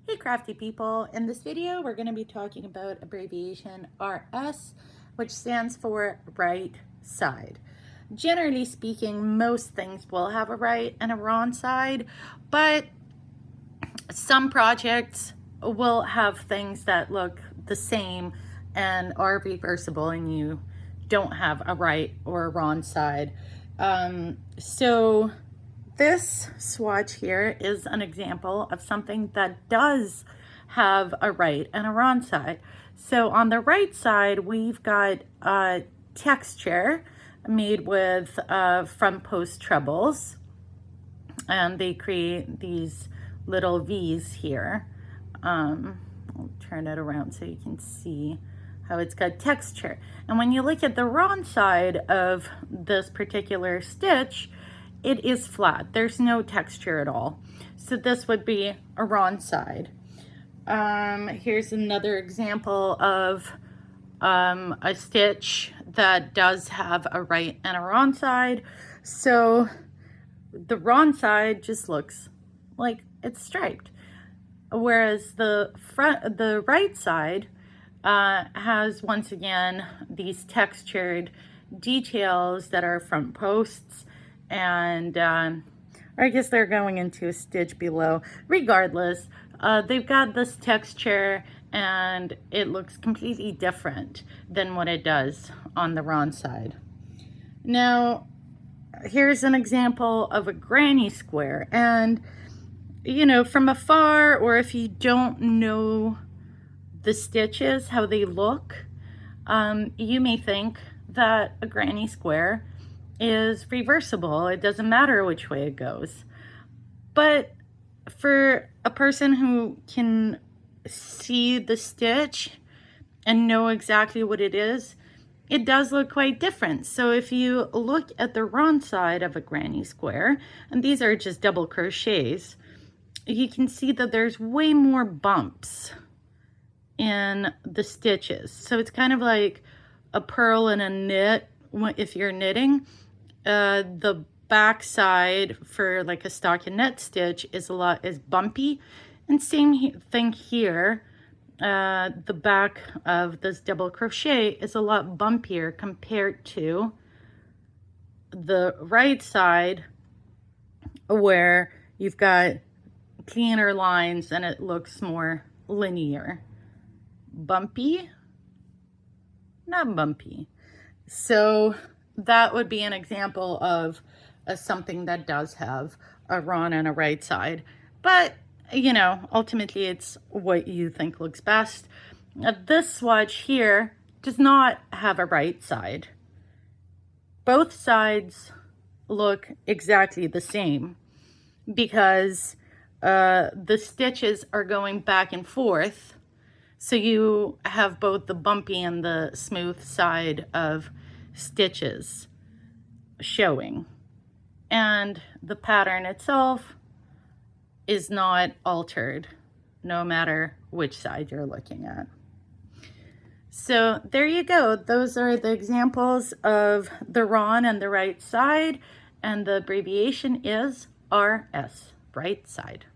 Hey crafty people, in this video we're going to be talking about abbreviation RS, which stands for right side. Generally speaking, most things will have a right and a wrong side, but some projects will have things that look the same and are reversible and you don't have a right or a wrong side. So this swatch here is an example of something that does have a right and a wrong side. So on the right side, we've got a texture made with front post trebles, and they create these little V's here. I'll turn it around so you can see how it's got texture. And when you look at the wrong side of this particular stitch, it is flat. There's no texture at all. So this would be a wrong side. Here's another example of a stitch that does have a right and a wrong side. So the wrong side just looks like it's striped, whereas the right side has, once again, these textured details that are front posts, and I guess they're going into a stitch below. Regardless, they've got this texture and it looks completely different than what it does on the wrong side. Now, here's an example of a granny square, and you know, from afar, or if you don't know the stitches, how they look, you may think that a granny square is reversible. It doesn't matter which way it goes. But for a person who can see the stitch and know exactly what it is, it does look quite different. So if you look at the wrong side of a granny square, and these are just double crochets, you can see that there's way more bumps in the stitches. So it's kind of like a purl and a knit if you're knitting. The back side for like a stockinette stitch is bumpy, and same thing here. The back of this double crochet is a lot bumpier compared to the right side, where you've got cleaner lines and it looks more linear. Bumpy, not bumpy. So that would be an example of something that does have a wrong and a right side. But, you know, ultimately it's what you think looks best. This swatch here does not have a right side. Both sides look exactly the same because the stitches are going back and forth. So you have both the bumpy and the smooth side of stitches showing, and the pattern itself is not altered no matter which side you're looking at. So there you go. Those are the examples of the wrong and the right side, and the abbreviation is RS, right side.